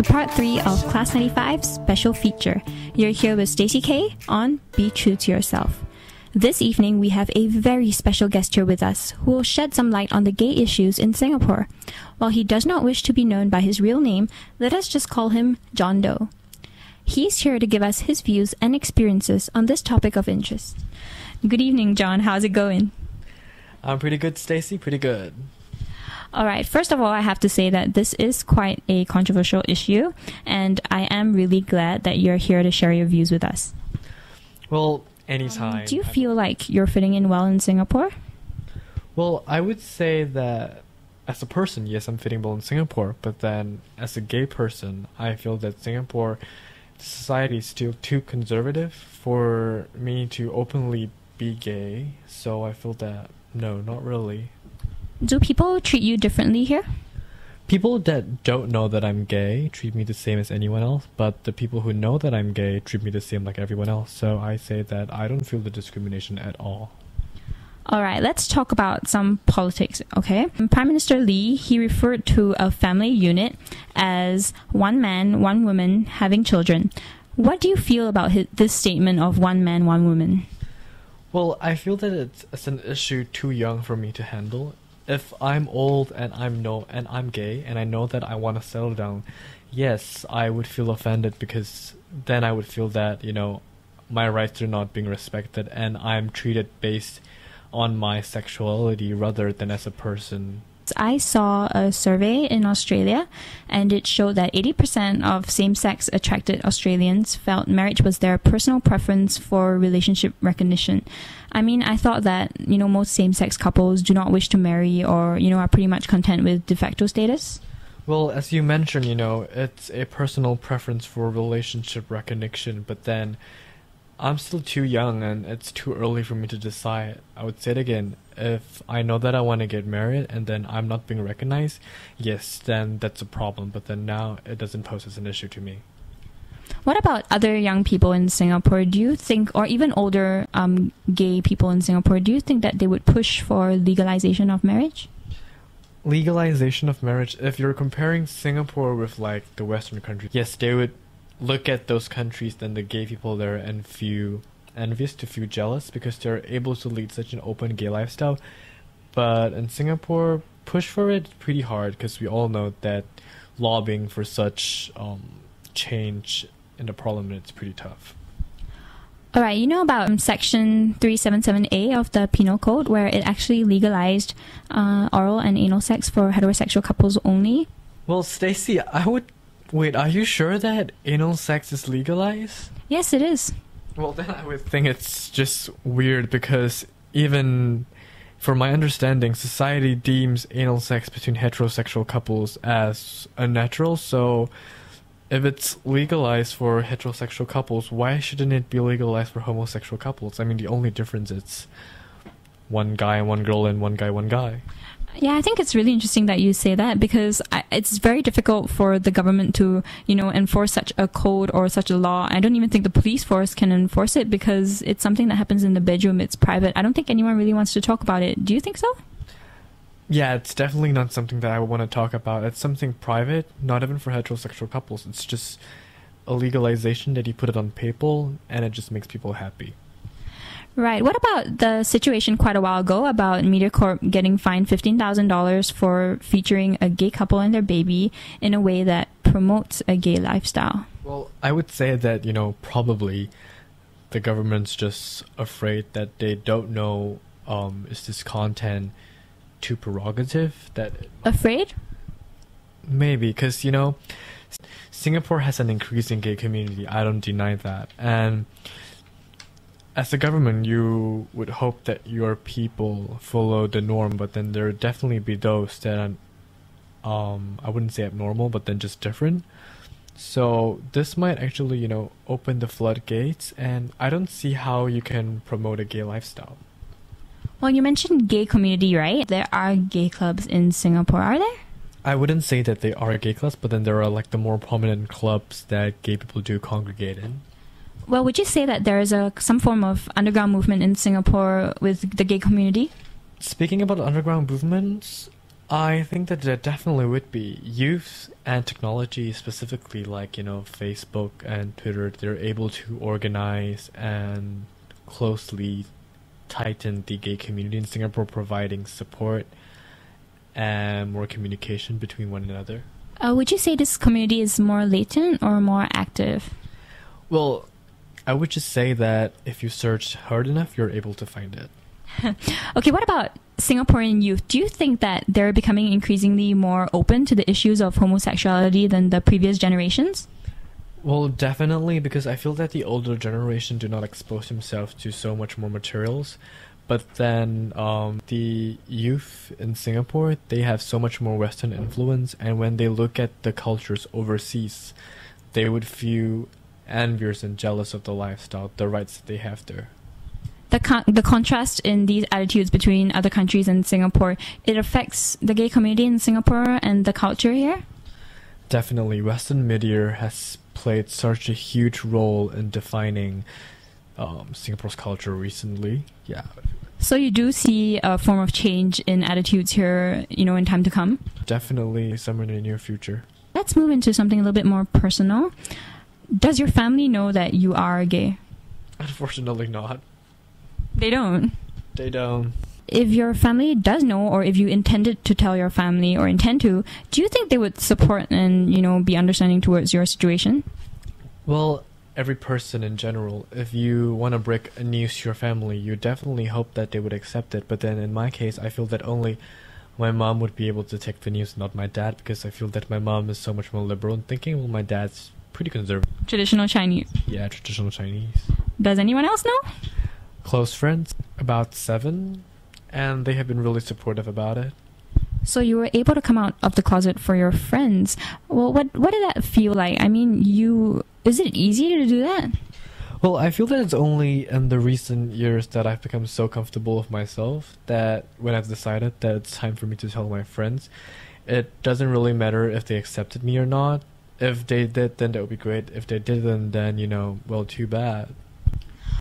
to part 3 of Class 95's special feature. You're here with Stacey K on Be True to Yourself. This evening, we have a very special guest here with us who will shed some light on the gay issues in Singapore. While he does not wish to be known by his real name, let us just call him John Doe. He's here to give us his views and experiences on this topic of interest. Good evening, John. How's it going? I'm pretty good, Stacey. Pretty good. All right. First of all, I have to say that this is quite a controversial issue, and I am really glad that you're here to share your views with us. Well, anytime. Do you feel like you're fitting in well in Singapore? Well, I would say that as a person, yes, I'm fitting well in Singapore. But then as a gay person, I feel that Singapore society is still too conservative for me to openly be gay. So I feel that, no, not really. Do people treat you differently here? People that don't know that I'm gay treat me the same as anyone else, but the people who know that I'm gay treat me the same like everyone else. So I say that I don't feel the discrimination at all. All right, let's talk about some politics, okay? Prime Minister Lee, he referred to a family unit as one man, one woman having children. What do you feel about this statement of one man, one woman? Well, I feel that it's an issue too young for me to handle. If I'm old and I'm gay and I know that I want to settle down, yes, I would feel offended because then I would feel that, my rights are not being respected and I'm treated based on my sexuality rather than as a person. I saw a survey in Australia and it showed that 80% of same-sex attracted Australians felt marriage was their personal preference for relationship recognition. I mean, I thought that, most same-sex couples do not wish to marry or, are pretty much content with de facto status. Well, as you mentioned, it's a personal preference for relationship recognition, but then I'm still too young and it's too early for me to decide. I would say it again, if I know that I want to get married and then I'm not being recognized, yes, then that's a problem. But then now it doesn't pose as an issue to me. What about other young people in Singapore? Do you think, or even older gay people in Singapore, do you think that they would push for legalization of marriage? Legalization of marriage, if you're comparing Singapore with like the Western countries, yes, they would look at those countries and the gay people there and feel envious, to feel jealous because they're able to lead such an open gay lifestyle. But in Singapore, push for it pretty hard because we all know that lobbying for such change in the parliament is pretty tough. All right, you know about Section 377A of the Penal Code where it actually legalized oral and anal sex for heterosexual couples only? Well, Stacey, Wait, are you sure that anal sex is legalized? Yes, it is. Well, then I would think it's just weird because even from my understanding, society deems anal sex between heterosexual couples as unnatural. So if it's legalized for heterosexual couples, why shouldn't it be legalized for homosexual couples? I mean, the only difference is one guy and one girl and one guy, one guy. Yeah, I think it's really interesting that you say that because it's very difficult for the government to, enforce such a code or such a law. I don't even think the police force can enforce it because it's something that happens in the bedroom. It's private. I don't think anyone really wants to talk about it. Do you think so? Yeah, it's definitely not something that I would want to talk about. It's something private, not even for heterosexual couples. It's just a legalization that you put it on paper and it just makes people happy. Right. What about the situation quite a while ago about MediaCorp getting fined $15,000 for featuring a gay couple and their baby in a way that promotes a gay lifestyle? Well, I would say that, probably the government's just afraid that they don't know, is this content too prerogative? Afraid? Maybe, because, Singapore has an increasing gay community. I don't deny that. And as a government, you would hope that your people follow the norm, but then there would definitely be those that are, I wouldn't say abnormal, but then just different. So this might actually, open the floodgates, and I don't see how you can promote a gay lifestyle. Well, you mentioned gay community, right? There are gay clubs in Singapore, are there? I wouldn't say that they are gay clubs, but then there are like the more prominent clubs that gay people do congregate in. Well, would you say that there is some form of underground movement in Singapore with the gay community? Speaking about underground movements, I think that there definitely would be. Youth and technology, specifically like, Facebook and Twitter, they're able to organize and closely tighten the gay community in Singapore, providing support and more communication between one another. Would you say this community is more latent or more active? Well, I would just say that if you search hard enough, you're able to find it. Okay, what about Singaporean youth? Do you think that they're becoming increasingly more open to the issues of homosexuality than the previous generations? Well, definitely, because I feel that the older generation do not expose themselves to so much more materials. But then the youth in Singapore, they have so much more Western influence, and when they look at the cultures overseas, they would feel envious and jealous of the lifestyle, the rights that they have there. The contrast in these attitudes between other countries and Singapore, it affects the gay community in Singapore and the culture here? Definitely. Western media has played such a huge role in defining Singapore's culture recently. Yeah. So you do see a form of change in attitudes here, in time to come? Definitely somewhere in the near future. Let's move into something a little bit more personal. Does your family know that you are gay? Unfortunately not. They don't? They don't. If your family does know, or if you intended to tell your family or intend to, do you think they would support and, be understanding towards your situation? Well, every person in general, if you want to break a news to your family, you definitely hope that they would accept it. But then in my case, I feel that only my mom would be able to take the news, not my dad, because I feel that my mom is so much more liberal in thinking, while my dad's pretty conservative. Traditional Chinese? Yeah, traditional Chinese. Does anyone else know? Close friends, about 7, and they have been really supportive about it. So you were able to come out of the closet for your friends. Well, what did that feel like? I mean, is it easy to do that? Well, I feel that it's only in the recent years that I've become so comfortable with myself that when I've decided that it's time for me to tell my friends, it doesn't really matter if they accepted me or not. If they did, then that would be great. If they didn't, then, well, too bad.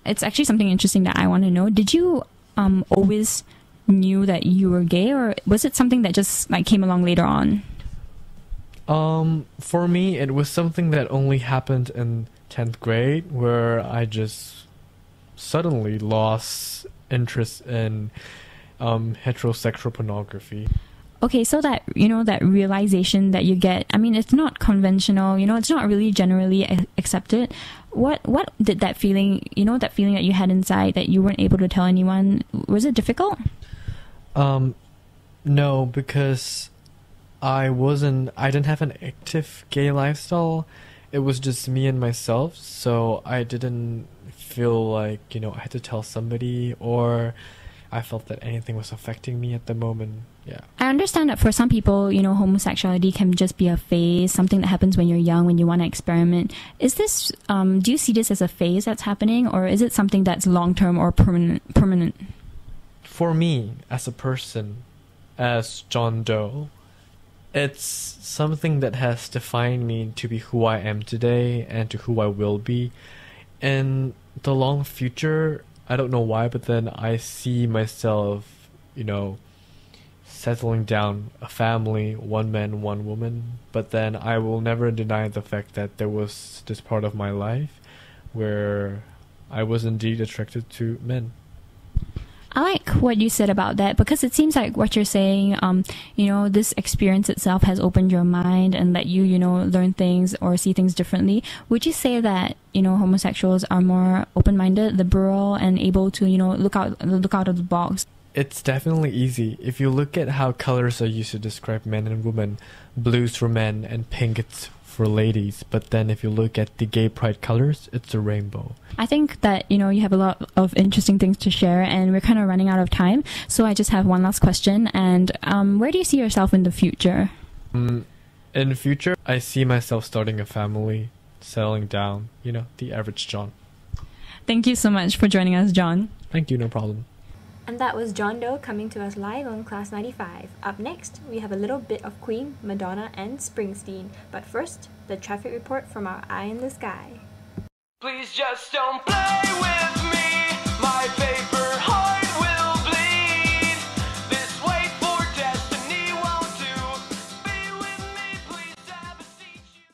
It's actually something interesting that I want to know. Did you always knew that you were gay, or was it something that just came along later on? For me, it was something that only happened in 10th grade, where I just suddenly lost interest in heterosexual pornography. Okay, so that, that realization that you get, I mean, it's not conventional, it's not really generally accepted. What did that feeling, that feeling that you had inside that you weren't able to tell anyone, was it difficult? No, because I didn't have an active gay lifestyle. It was just me and myself, so I didn't feel like, I had to tell somebody, or I felt that anything was affecting me at the moment. Yeah. I understand that for some people, homosexuality can just be a phase, something that happens when you're young, when you want to experiment. Is this, do you see this as a phase that's happening, or is it something that's long-term or permanent? For me, as a person, as John Doe, it's something that has defined me to be who I am today and to who I will be. In the long future, I don't know why, but then I see myself, settling down a family, one man, one woman. But then I will never deny the fact that there was this part of my life where I was indeed attracted to men. I like what you said about that, because it seems like what you're saying, this experience itself has opened your mind and let you, learn things or see things differently. Would you say that, homosexuals are more open-minded, liberal, and able to, look out of the box? It's definitely easy. If you look at how colors are used to describe men and women, blue's for men and pink it's for ladies. But then if you look at the gay pride colors, it's a rainbow. I think that, you have a lot of interesting things to share, and we're kind of running out of time. So I just have one last question. And where do you see yourself in the future? In the future, I see myself starting a family, settling down, the average John. Thank you so much for joining us, John. Thank you, no problem. And that was John Doe coming to us live on Class 95. Up next, we have a little bit of Queen, Madonna, and Springsteen. But first, the traffic report from our eye in the sky. Please just don't play with